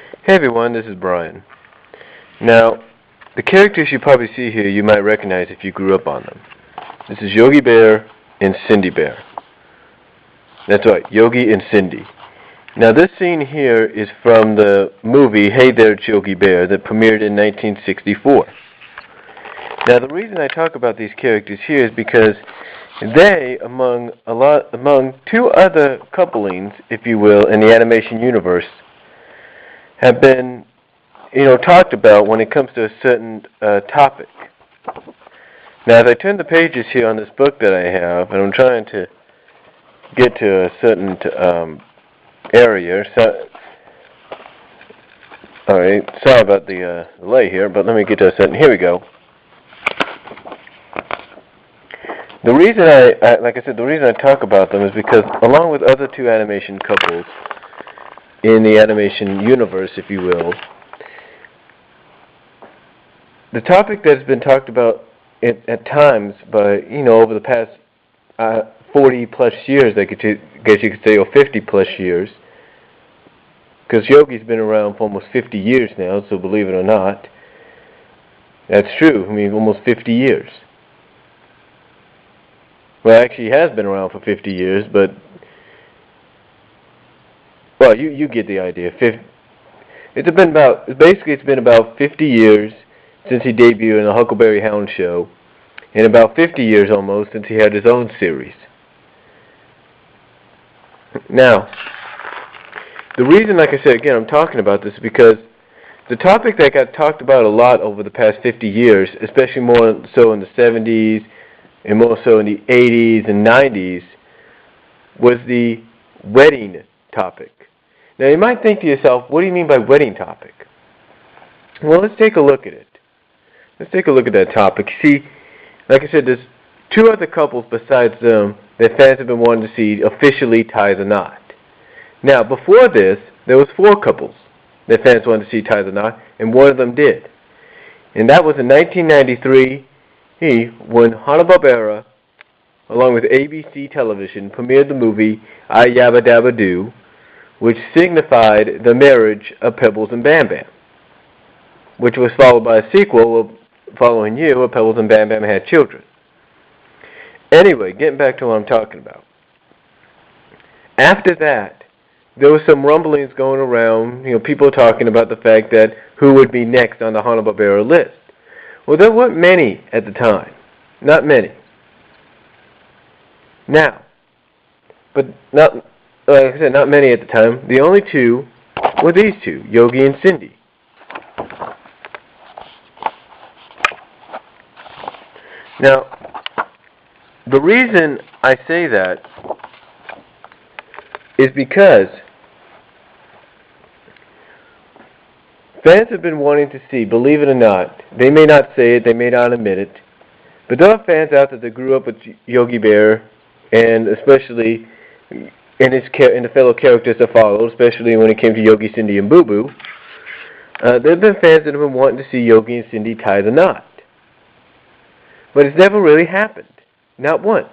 Hey everyone, this is Brian. Now, the characters you probably see here you might recognize if you grew up on them. This is Yogi Bear and Cindy Bear. That's right, Yogi and Cindy. Now this scene here is from the movie Hey There, It's Yogi Bear that premiered in 1964. Now the reason I talk about these characters here is because they, among two other couplings, if you will, in the animation universe, have been, talked about when it comes to a certain topic. Now, as I turn the pages here on this book that I have, and I'm trying to get to a certain area, all right, sorry about the delay here, but let me get to a certain. Here we go. The reason the reason I talk about them is because, along with other two animation couples in the animation universe, if you will, the topic that's been talked about at times by, over the past 40 plus years, I guess you could say, or 50 plus years, because Yogi's been around for almost 50 years now, so believe it or not, that's true. I mean, almost 50 years. Well, actually, he has been around for 50 years, but, well, you get the idea. It's been about 50 years since he debuted in the Huckleberry Hound show, and about 50 years almost since he had his own series. Now, the reason, like I said, again, I'm talking about this is because the topic that got talked about a lot over the past 50 years, especially more so in the 70s, and more so in the 80s and 90s, was the wedding topic. Now, you might think to yourself, what do you mean by wedding topic? Well, let's take a look at it. Let's take a look at that topic. See, like I said, there's two other couples besides them that fans have been wanting to see officially tie the knot. Now, before this, there was four couples that fans wanted to see tie the knot, and one of them did. And that was in 1993, when Hanna-Barbera, along with ABC Television, premiered the movie I Yabba Dabba Doo, which signified the marriage of Pebbles and Bam Bam, which was followed by a sequel following year where Pebbles and Bam Bam had children. Anyway, getting back to what I'm talking about. After that, there were some rumblings going around, people talking about the fact that who would be next on the Hanna-Barbera list. Well, there weren't many at the time. Not many. Now, but not, like I said, not many at the time. The only two were these two, Yogi and Cindy. Now, the reason I say that is because fans have been wanting to see, believe it or not, they may not say it, they may not admit it, but there are fans out there that grew up with Yogi Bear, and especially in the fellow characters that followed, especially when it came to Yogi, Cindy, and Boo Boo. There have been fans that have been wanting to see Yogi and Cindy tie the knot. But it's never really happened. Not once.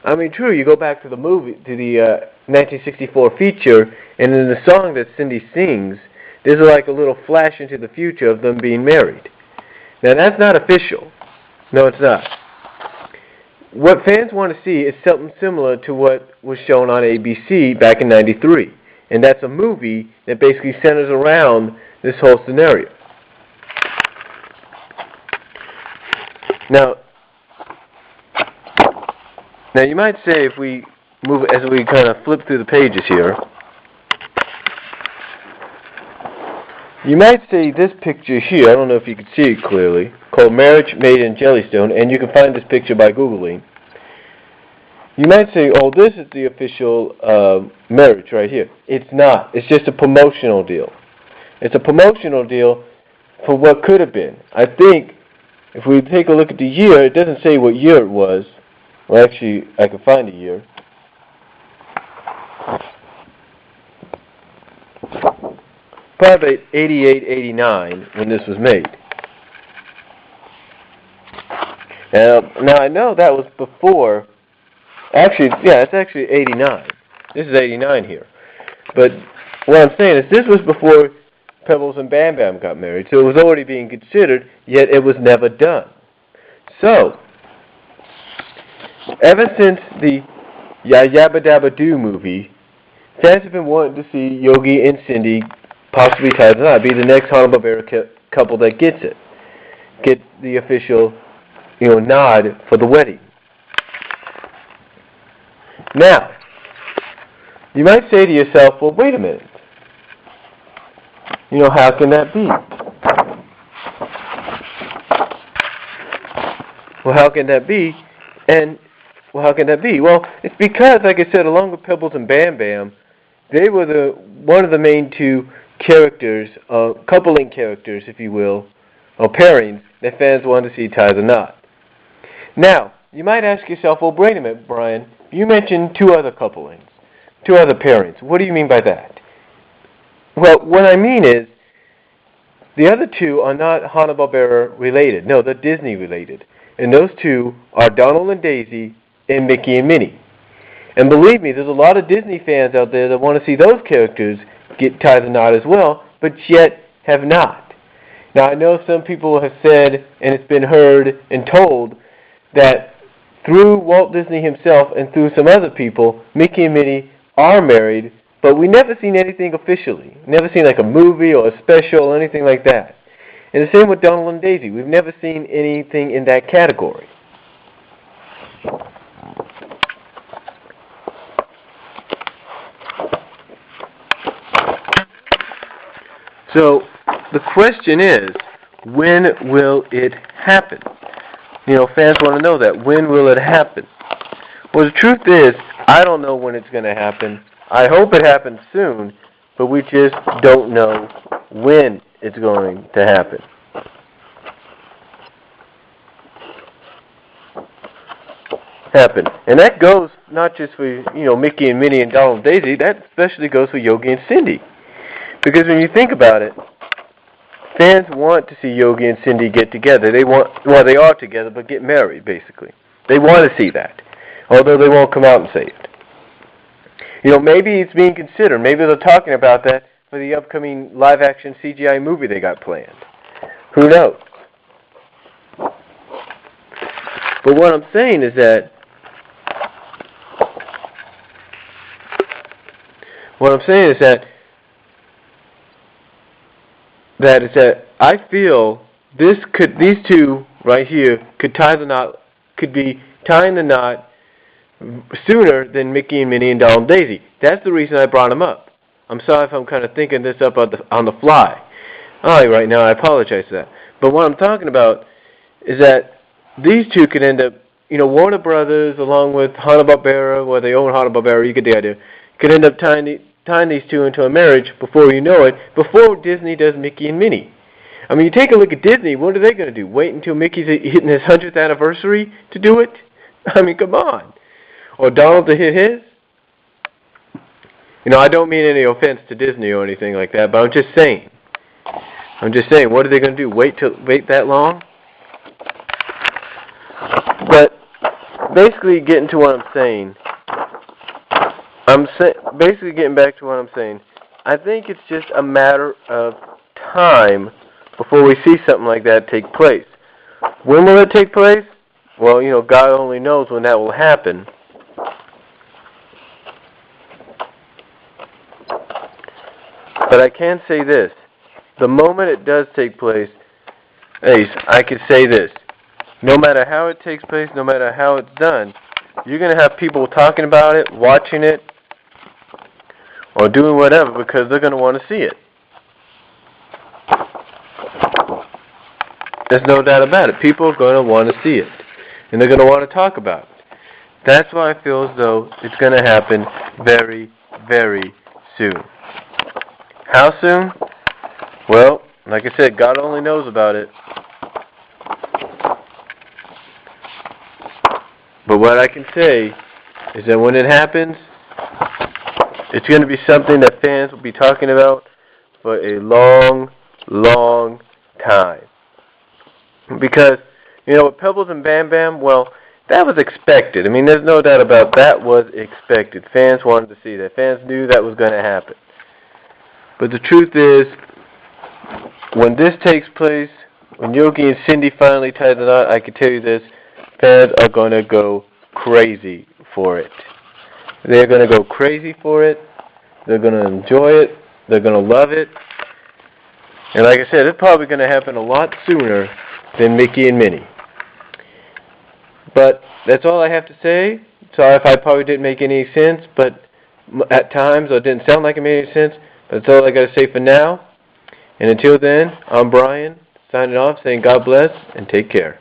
I mean, true, you go back to the movie, to the 1964 feature, and in the song that Cindy sings, there's like a little flash into the future of them being married. Now, that's not official. No, it's not. What fans want to see is something similar to what was shown on ABC back in '93. And that's a movie that basically centers around this whole scenario. Now you might say, if we move, as we kind of flip through the pages here, you might see this picture here, I don't know if you can see it clearly, called Marriage Made in Jellystone, and you can find this picture by Googling. You might say, oh, this is the official marriage right here. It's not. It's just a promotional deal. It's a promotional deal for what could have been. I think, if we take a look at the year, it doesn't say what year it was. Well, actually, I can find a year. Probably 88, 89 when this was made. Now I know that was before. Actually, yeah, it's actually 89. This is 89 here. But what I'm saying is this was before Pebbles and Bam Bam got married, so it was already being considered, yet it was never done. So, ever since the Yabba Dabba Doo movie, fans have been wanting to see Yogi and Cindy possibly tie the knot, be the next Hanna-Barbera couple that gets it, get the official, nod for the wedding. Now, you might say to yourself, well, wait a minute. How can that be? Well, how can that be? How can that be? Well, it's because, like I said, along with Pebbles and Bam Bam, they were one of the main two characters, coupling characters, if you will, or pairings, that fans wanted to see tie the knot. Now, you might ask yourself, well, wait a minute, Brian, you mentioned two other couplings, two other pairings. What do you mean by that? Well, what I mean is, the other two are not Hanna-Barbera related. No, they're Disney related. And those two are Donald and Daisy and Mickey and Minnie. And believe me, there's a lot of Disney fans out there that want to see those characters tie the knot as well, but yet have not. Now, I know some people have said, and it's been heard and told, that through Walt Disney himself and through some other people, Mickey and Minnie are married, but we never seen anything officially. Never seen like a movie or a special or anything like that. And the same with Donald and Daisy. We've never seen anything in that category. So, the question is, when will it happen? Fans want to know that. When will it happen? Well, the truth is, I don't know when it's going to happen. I hope it happens soon, but we just don't know when it's going to happen. And that goes not just for, Mickey and Minnie and Donald and Daisy, that especially goes for Yogi and Cindy. Because when you think about it, fans want to see Yogi and Cindy get together. They are together, but get married, basically. They want to see that, although they won't come out and say it. Maybe it's being considered. Maybe they're talking about that for the upcoming live-action CGI movie they got planned. Who knows? But what I'm saying is that I feel these two right here could tie the knot, could be tying the knot sooner than Mickey and Minnie and Donald and Daisy. That's the reason I brought them up. I'm sorry if I'm kind of thinking this up on the fly. Right now, I apologize for that. But what I'm talking about is that these two could end up, Warner Brothers, along with Hanna-Barbera, where they own Hanna-Barbera, you get the idea, could end up tying these two into a marriage before you know it, before Disney does Mickey and Minnie. I mean, you take a look at Disney, what are they going to do? Wait until Mickey's hitting his 100th anniversary to do it? I mean, come on. Or Donald to hit his? I don't mean any offense to Disney or anything like that, but I'm just saying, what are they going to do? Wait that long? But basically, getting to what I'm saying, basically getting back to what I'm saying, I think it's just a matter of time before we see something like that take place. When will it take place? Well, God only knows when that will happen. But I can say this. The moment it does take place, I can say this. No matter how it takes place, no matter how it's done, you're going to have people talking about it, watching it, or doing whatever because they're going to want to see it. There's no doubt about it. People are going to want to see it. And they're going to want to talk about it. That's why I feel as though it's going to happen very, very soon. How soon? Well, like I said, God only knows about it. But what I can say is that when it happens, it's going to be something that fans will be talking about for a long, long time. Because, with Pebbles and Bam Bam, well, that was expected. I mean, there's no doubt about that was expected. Fans wanted to see that. Fans knew that was going to happen. But the truth is, when this takes place, when Yogi and Cindy finally tie the knot, I can tell you this, fans are going to go crazy for it. They're going to go crazy for it. They're going to enjoy it. They're going to love it. And like I said, it's probably going to happen a lot sooner than Mickey and Minnie. But that's all I have to say. Sorry if I probably didn't make any sense, but at times, or it didn't sound like it made any sense. But that's all I got to say for now. And until then, I'm Brian, signing off, saying God bless and take care.